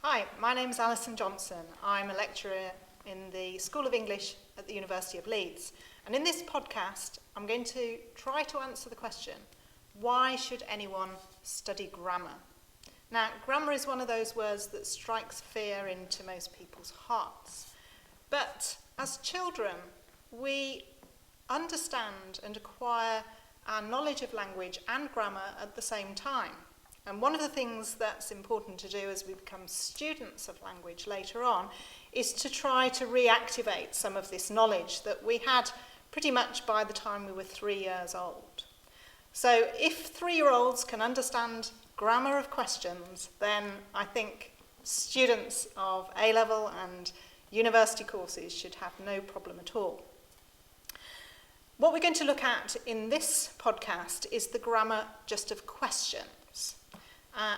Hi, my name is Alison Johnson. I'm a lecturer in the School of English at the University of Leeds. And in this podcast, I'm going to try to answer the question, why should anyone study grammar? Now, grammar is one of those words that strikes fear into most people's hearts. But as children, we understand and acquire our knowledge of language and grammar at the same time. And one of the things that's important to do as we become students of language later on is to try to reactivate some of this knowledge that we had pretty much by the time we were 3 years old. So if 3-year-olds can understand grammar of questions, then I think students of A-level and university courses should have no problem at all. What we're going to look at in this podcast is the grammar just of questions.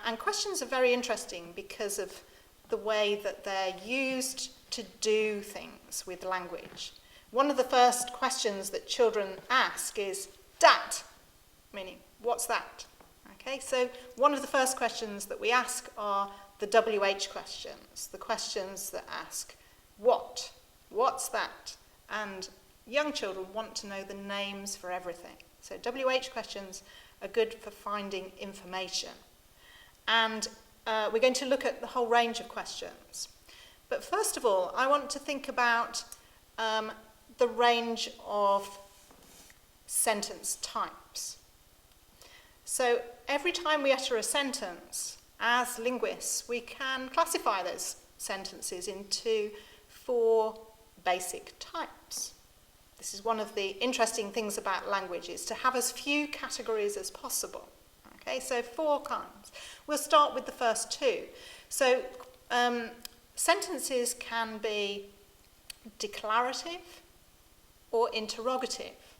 And questions are very interesting because of the way that they're used to do things with language. One of the first questions that children ask is, dat, meaning, what's that? Okay, so one of the first questions that we ask are the WH questions, the questions that ask, what? What's that? And young children want to know the names for everything. So WH questions are good for finding information. And we're going to look at the whole range of questions. But first of all, I want to think about the range of sentence types. So every time we utter a sentence, as linguists, we can classify those sentences into 4 basic types. This is one of the interesting things about language, is to have as few categories as possible. Okay, so 4 kinds. We'll start with the first 2. So sentences can be declarative or interrogative.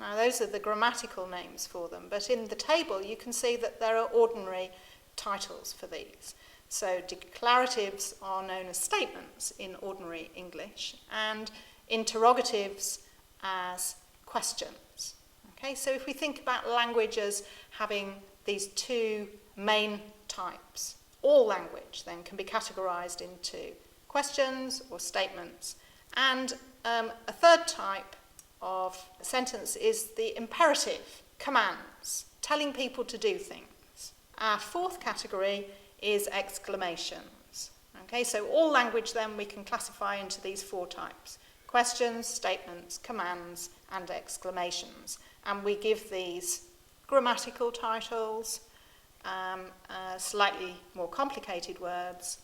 Now those are the grammatical names for them, but in the table you can see that there are ordinary titles for these. So declaratives are known as statements in ordinary English, and interrogatives as questions. Okay, so if we think about language as having these 2 main types, all language then can be categorized into questions or statements. And a third type of sentence is the imperative, commands, telling people to do things. Our 4th category is exclamations. Okay, so all language then we can classify into these 4 types: questions, statements, commands, and exclamations. And we give these grammatical titles, slightly more complicated words,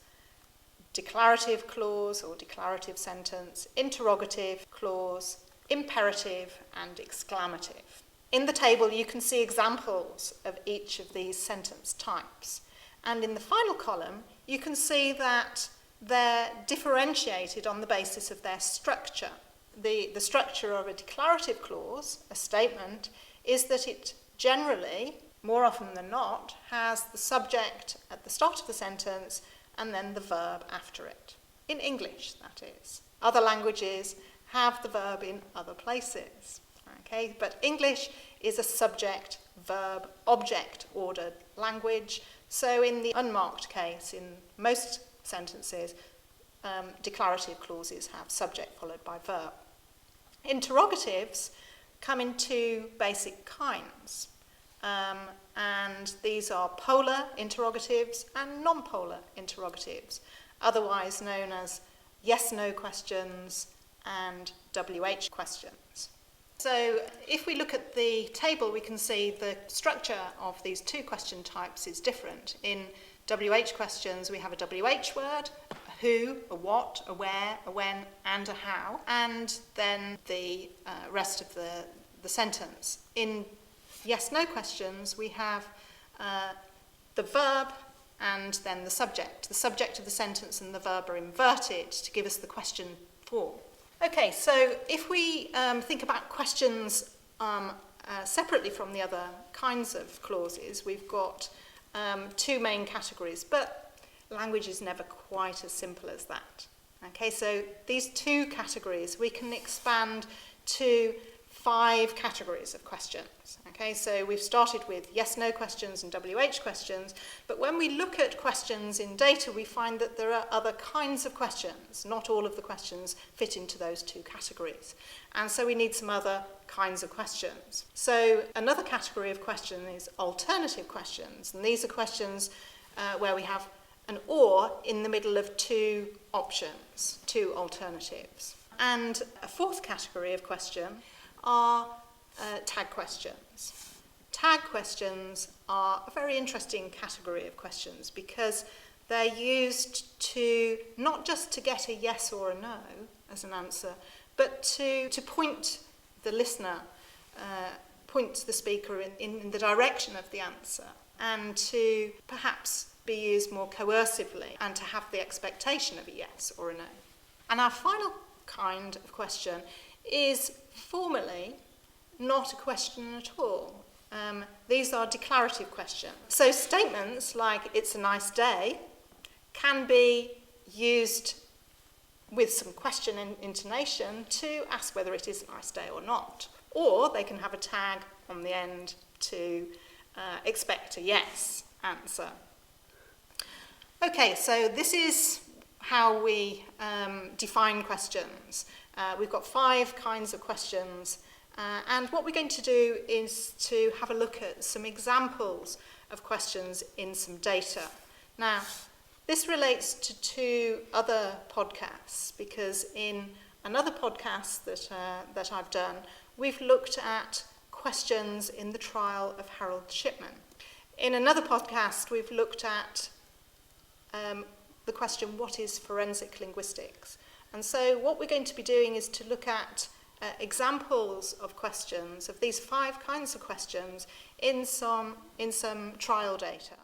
declarative clause or declarative sentence, interrogative clause, imperative, and exclamative. In the table you can see examples of each of these sentence types. And in the final column you can see that they're differentiated on the basis of their structure. The structure of a declarative clause, a statement, is that it generally, more often than not, has the subject at the start of the sentence and then the verb after it. In English, that is. Other languages have the verb in other places. Okay? But English is a subject, verb, object ordered language. So in the unmarked case, in most sentences, declarative clauses have subject followed by verb. Interrogatives come in 2 basic kinds, and these are polar interrogatives and non-polar interrogatives, otherwise known as yes-no questions and WH questions. So if we look at the table, we can see the structure of these 2 question types is different. In WH questions, we have a WH word, a who, a what, a where, a when, and a how, and then the rest of the sentence. In yes-no questions, we have the verb and then the subject. The subject of the sentence and the verb are inverted to give us the question form. Okay, so if we think about questions separately from the other kinds of clauses, we've got 2 main categories, but language is never quite as simple as that. Okay, so these 2 categories we can expand to 5 categories of questions. Okay, so we've started with yes-no questions and WH questions, but when we look at questions in data, we find that there are other kinds of questions. Not all of the questions fit into those 2 categories. And so we need some other kinds of questions. So another category of question is alternative questions, and these are questions where we have an or in the middle of 2 options, 2 alternatives. And a 4th category of question are tag questions. Tag questions are a very interesting category of questions because they're used to not just to get a yes or a no as an answer, but to point the listener, point the speaker in the direction of the answer, and to perhaps be used more coercively and to have the expectation of a yes or a no. And our final kind of question is formally not a question at all. These are declarative questions. So statements like "it's a nice day" can be used with some question and intonation to ask whether it is a nice day or not. Or they can have a tag on the end to expect a yes answer. Okay, so this is how we define questions. We've got 5 kinds of questions, and what we're going to do is to have a look at some examples of questions in some data. Now, this relates to 2 other podcasts, because in another podcast that I've done, we've looked at questions in the trial of Harold Shipman. In another podcast, we've looked at the question, what is forensic linguistics? And so what we're going to be doing is to look at examples of questions, of these 5 kinds of questions, in some trial data.